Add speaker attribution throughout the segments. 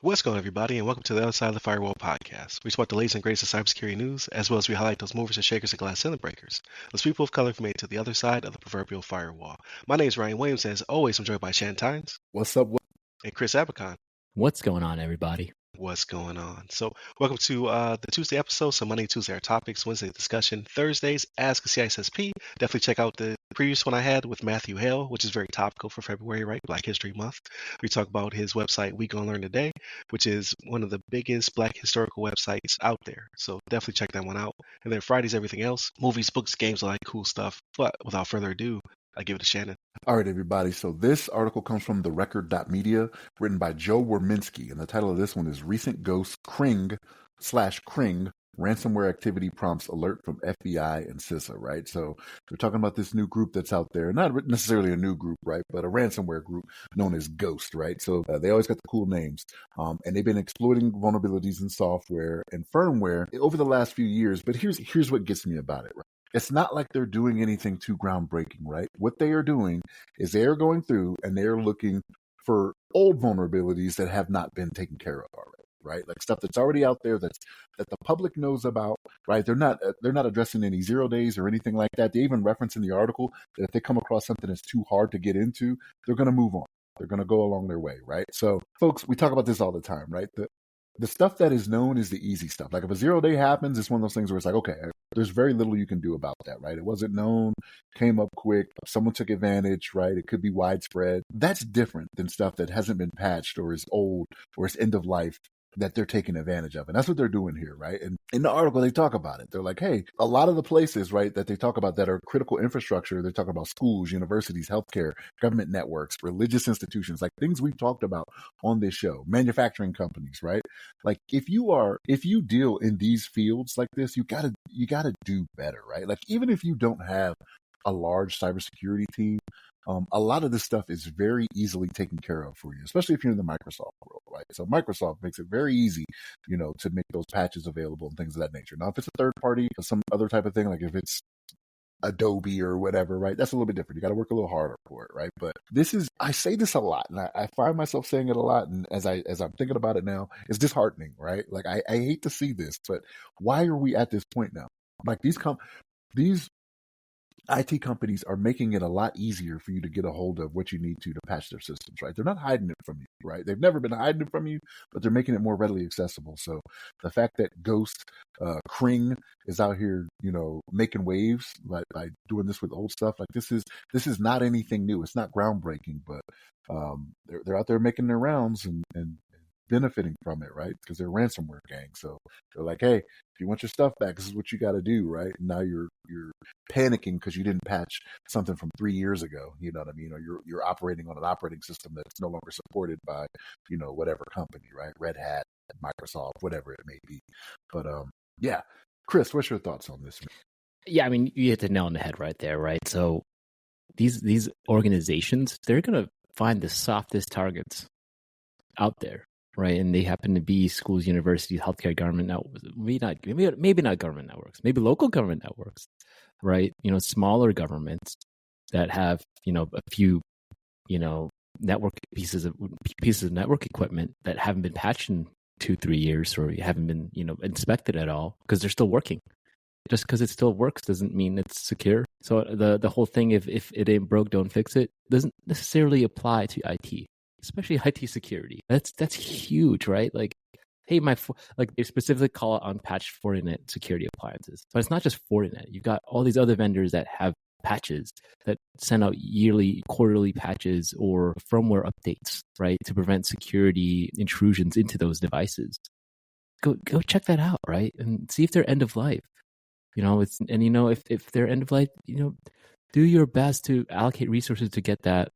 Speaker 1: What's going on, everybody, and welcome to the Other Side of the Firewall podcast. We spot the latest and greatest of cybersecurity news, as well as we highlight those movers and shakers and glass ceiling breakers. Those people of color who made it to the other side of the proverbial firewall. My name is Ryan Williams, and as always, I'm joined by Shan Tynes.
Speaker 2: What's up?
Speaker 1: And Chris Abercon.
Speaker 3: What's going on, everybody?
Speaker 1: What's going on? So, welcome to the Tuesday episode. So, Monday and Tuesday are topics, Wednesday discussion, Thursdays Ask a CISSP. Definitely check out the previous one I had with Matthew Hale, which is very topical for February, right? Black History Month. We talk about his website, We Gonna Learn Today, which is one of the biggest Black historical websites out there. So, definitely check that one out. And then Fridays, everything else, movies, books, games, all that cool stuff. But without further ado, I give it to Shannon.
Speaker 2: All right, everybody. So this article comes from the Record.media, written by Joe Worminski, and the title of this one is Recent Ghost Cring Ransomware Activity Prompts Alert from FBI and CISA, right? So we're talking about this new group that's out there, not necessarily a new group, right, but a ransomware group known as Ghost, right? So they always got the cool names, and they've been exploiting vulnerabilities in software and firmware over the last few years. But here's what gets me about it, right? It's not like they're doing anything too groundbreaking, right? What they are doing is they are going through and they are looking for old vulnerabilities that have not been taken care of already, right? Like stuff that's already out there that the public knows about, right? They're not addressing any 0 days or anything like that. They even reference in the article that if they come across something that's too hard to get into, they're going to move on. They're going to go along their way, right? So, folks, we talk about this all the time, right? The stuff that is known is the easy stuff. Like if a 0 day happens, it's one of those things where it's like, okay, there's very little you can do about that, right? It wasn't known, came up quick, someone took advantage, right? It could be widespread. That's different than stuff that hasn't been patched or is old or is end of life that they're taking advantage of. And that's what they're doing here, right? And in the article, they talk about it. They're like, hey, a lot of the places, right, that they talk about that are critical infrastructure, they're talking about schools, universities, healthcare, government networks, religious institutions, like things we've talked about on this show, manufacturing companies, right? Like if you deal in these fields like this, you gotta do better, right? Like even if you don't have a large cybersecurity team, a lot of this stuff is very easily taken care of for you, especially if you're in the Microsoft world, right? So Microsoft makes it very easy, to make those patches available and things of that nature. Now, if it's a third party or some other type of thing, like if it's Adobe or whatever, right? That's a little bit different. You got to work a little harder for it, right? But I say this a lot, and I find myself saying it a lot. And as I'm thinking about it now, it's disheartening, right? Like I hate to see this, but why are we at this point now? Like these IT companies are making it a lot easier for you to get a hold of what you need to patch their systems, right? They're not hiding it from you, right? They've never been hiding it from you, but they're making it more readily accessible. So the fact that Ghost Cring is out here, making waves by doing this with old stuff, like this is not anything new. It's not groundbreaking, but they're out there making their rounds and benefiting from it, right? Because they're a ransomware gang. So they're like, hey, if you want your stuff back, this is what you got to do, right? And now you're panicking because you didn't patch something from 3 years ago. You know what I mean? Or you're operating on an operating system that's no longer supported by, whatever company, right? Red Hat, Microsoft, whatever it may be. But yeah, Chris, what's your thoughts on this?
Speaker 3: Yeah, I mean, you hit the nail on the head right there, right? So these organizations, they're gonna find the softest targets out there. Right, and they happen to be schools, universities, healthcare, government networks. Maybe not government networks. Maybe local government networks. Right, smaller governments that have a few network pieces of network equipment that haven't been patched in 2-3 years or haven't been inspected at all because they're still working. Just because it still works doesn't mean it's secure. So the whole thing, if it ain't broke, don't fix it, doesn't necessarily apply to IT. Especially IT security. That's huge, right? Like, hey, they specifically call it unpatched Fortinet security appliances. But it's not just Fortinet. You've got all these other vendors that have patches that send out yearly, quarterly patches or firmware updates, right, to prevent security intrusions into those devices. Go check that out, right, and see if they're end of life. If they're end of life, do your best to allocate resources to get that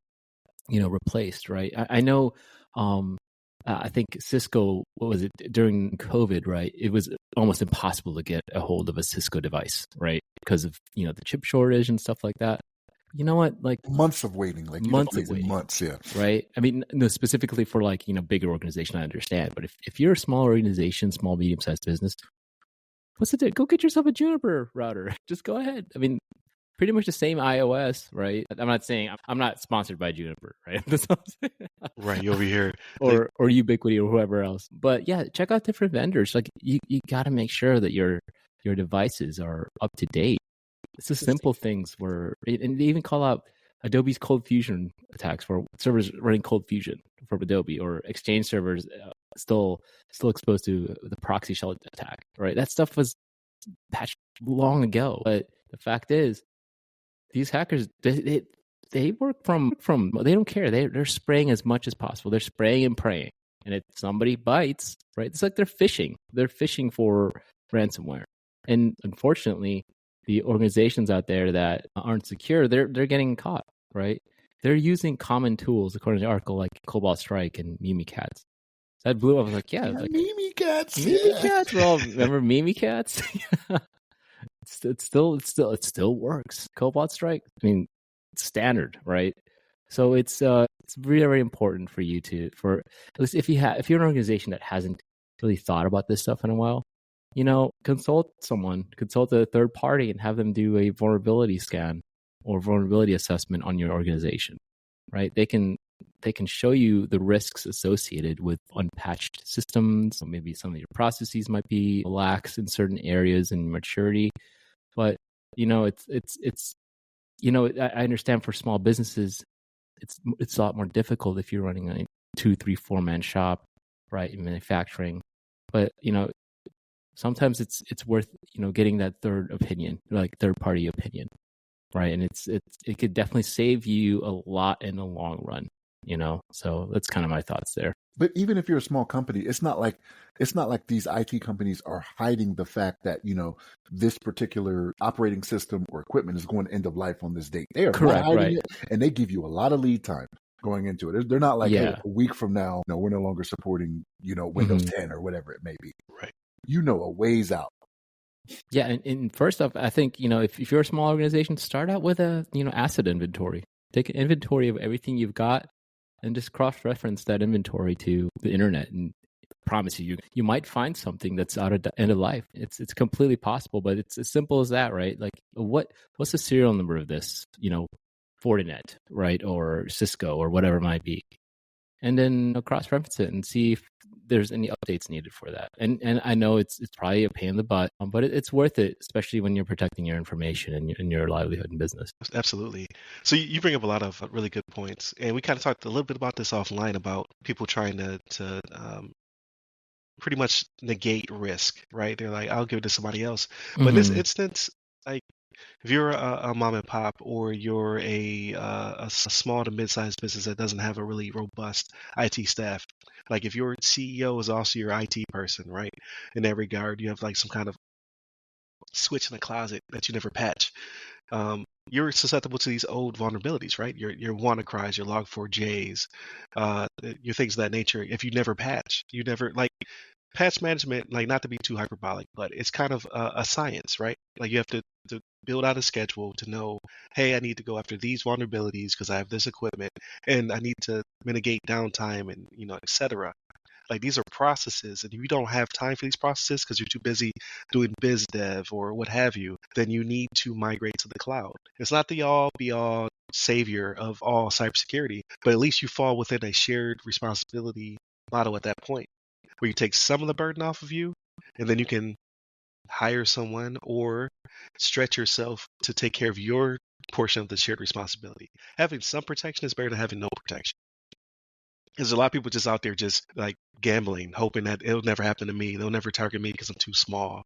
Speaker 3: replaced, right? I know, I think Cisco, what was it, during COVID, right? It was almost impossible to get a hold of a Cisco device, right? Because of, the chip shortage and stuff like that. You know what? Like
Speaker 2: months of waiting, months, yeah.
Speaker 3: Right? I mean, specifically for bigger organization, I understand. But if you're a small organization, small, medium-sized business, what's it do? Go get yourself a Juniper router. Just go ahead. I mean, pretty much the same iOS, right? I'm not sponsored by Juniper, right? That's what I'm saying.
Speaker 1: Right, you over here.
Speaker 3: or Ubiquiti or whoever else. But yeah, check out different vendors. Like you got to make sure that your devices are up to date. It's the simple things where, and they even call out Adobe's Cold Fusion attacks for servers running Cold Fusion from Adobe, or Exchange servers still exposed to the proxy shell attack. Right, that stuff was patched long ago. But the fact is, these hackers they work from they don't care. They're spraying as much as possible. They're spraying and praying, and if somebody bites, right, it's like they're fishing. They're fishing for ransomware, and unfortunately, the organizations out there that aren't secure, they're getting caught, right? They're using common tools, according to the article, like Cobalt Strike and Mimikatz. That blew up. I was like, yeah, like
Speaker 2: Mimikatz.
Speaker 3: Mimikatz. Well, remember Mimikatz? it still works. Cobalt Strike. I mean, it's standard, right? So it's very, very important for you for at least if you're an organization that hasn't really thought about this stuff in a while, consult a third party and have them do a vulnerability scan or vulnerability assessment on your organization, right? They can show you the risks associated with unpatched systems. So maybe some of your processes might be lax in certain areas and maturity, but it's I understand for small businesses, it's a lot more difficult if you're running a 2, 3, 4-man shop, right, in manufacturing, but sometimes it's worth getting that third party opinion, right? And it could definitely save you a lot in the long run, so that's kind of my thoughts there.
Speaker 2: But even if you're a small company, it's not like these IT companies are hiding the fact that this particular operating system or equipment is going to end of life on this date. They are
Speaker 3: correct,
Speaker 2: not hiding
Speaker 3: right?
Speaker 2: it, and they give you a lot of lead time going into it. They're not like, hey, a week from now, we're no longer supporting Windows 10 or whatever it may be.
Speaker 1: Right.
Speaker 2: A ways out.
Speaker 3: Yeah, and first off, I think if you're a small organization, start out with a asset inventory. Take an inventory of everything you've got, and just cross-reference that inventory to the internet. And I promise you might find something that's out of end of life. It's completely possible, but it's as simple as that, right? Like what's the serial number of this? Fortinet, right, or Cisco, or whatever it might be, and then cross-reference it and see if there's any updates needed for that. And I know it's probably a pain in the butt, but it's worth it, especially when you're protecting your information and your livelihood and business.
Speaker 1: Absolutely. So you bring up a lot of really good points, and we kind of talked a little bit about this offline about people trying to pretty much negate risk, right? They're like, I'll give it to somebody else. But in this instance, like, if you're a mom and pop, or you're a small to mid-sized business that doesn't have a really robust IT staff, like if your CEO is also your IT person, right? In that regard, you have like some kind of switch in the closet that you never patch. You're susceptible to these old vulnerabilities, right? Your WannaCries, your Log4js, your things of that nature. If you never patch, you never patch management, like, not to be too hyperbolic, but it's kind of a science, right? Like you have to build out a schedule to know, hey, I need to go after these vulnerabilities because I have this equipment, and I need to mitigate downtime, and et cetera. Like, these are processes, and if you don't have time for these processes because you're too busy doing biz dev or what have you, then you need to migrate to the cloud. It's not the all be all savior of all cybersecurity, but at least you fall within a shared responsibility model at that point, where you take some of the burden off of you, and then you can hire someone or stretch yourself to take care of your portion of the shared responsibility. Having some protection is better than having no protection. There's a lot of people just out there just like gambling, hoping that it'll never happen to me. They'll never target me because I'm too small,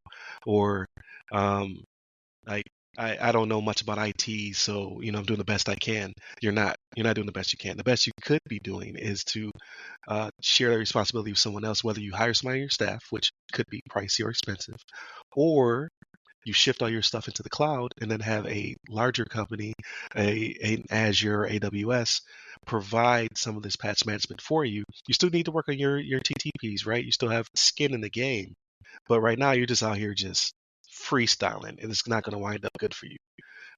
Speaker 1: or like I don't know much about IT, so I'm doing the best I can. You're not doing the best you can. The best you could be doing is to share that responsibility with someone else, whether you hire somebody on your staff, which could be pricey or expensive, or you shift all your stuff into the cloud and then have a larger company, an Azure or AWS, provide some of this patch management for you. You still need to work on your TTPs, right? You still have skin in the game, but right now you're just out here just freestyling, and it's not going to wind up good for you.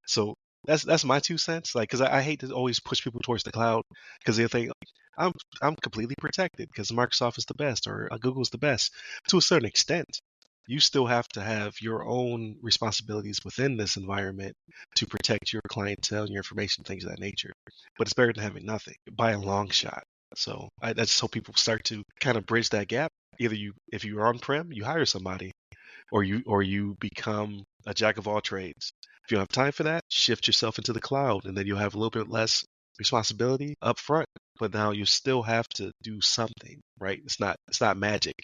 Speaker 1: So that's my 2 cents. Like, because I hate to always push people towards the cloud, because they think I'm completely protected because Microsoft is the best, or Google's the best, to a certain extent. you still have to have your own responsibilities within this environment to protect your clientele and your information, things of that nature. But it's better than having nothing by a long shot. So I just hope people start to kind of bridge that gap. Either if you're on-prem, you hire somebody, or you become a jack of all trades. If you don't have time for that, shift yourself into the cloud, and then you'll have a little bit less responsibility up front. But now you still have to do something, right? It's not magic.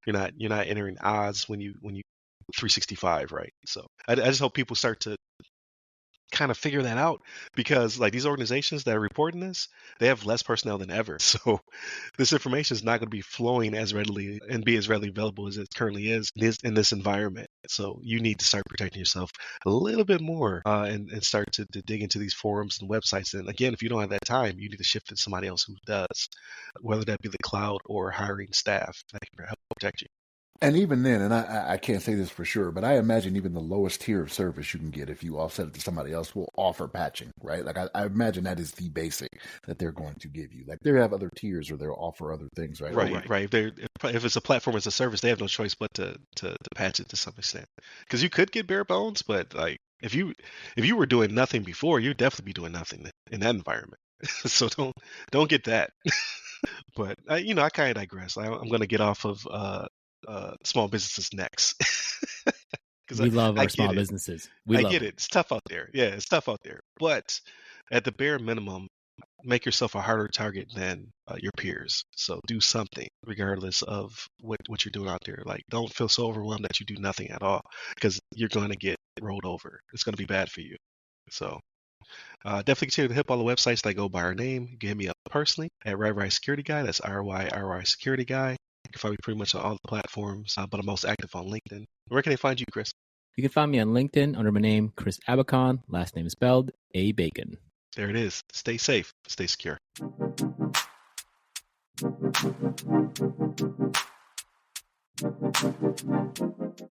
Speaker 1: You're not entering odds when you 365, right? So I just hope people start to kind of figure that out, because like these organizations that are reporting this, they have less personnel than ever. So this information is not going to be flowing as readily and be as readily available as it currently is in this environment. So you need to start protecting yourself a little bit more, and start to dig into these forums and websites. And again, if you don't have that time, you need to shift it to somebody else who does, whether that be the cloud or hiring staff that can help protect you.
Speaker 2: And even then, and I can't say this for sure, but I imagine even the lowest tier of service you can get if you offset it to somebody else will offer patching, right? Like I imagine that is the basic that they're going to give you. Like they have other tiers or they'll offer other things, right?
Speaker 1: Right. If it's a platform as a service, they have no choice but to patch it to some extent. Because you could get bare bones, but like if you were doing nothing before, you'd definitely be doing nothing in that environment. So don't get that. But I kind of digress. I'm going to get off of small businesses next. Because
Speaker 3: We love
Speaker 1: I
Speaker 3: our
Speaker 1: get
Speaker 3: small
Speaker 1: it.
Speaker 3: businesses.
Speaker 1: I get it. It's tough out there. Yeah, it's tough out there. But at the bare minimum, make yourself a harder target than your peers. So do something, regardless of what you're doing out there. Like, don't feel so overwhelmed that you do nothing at all, because you're going to get rolled over. It's going to be bad for you. So definitely continue to hit all the websites that go by our name. You can hit me up personally at RyRy Security Guy. That's RYRY Security Guy. You can find me pretty much on all the platforms, but I'm most active on LinkedIn. Where can they find you, Chris?
Speaker 3: You can find me on LinkedIn under my name, Chris Abacon. Last name spelled A Bacon.
Speaker 1: There it is. Stay safe. Stay secure.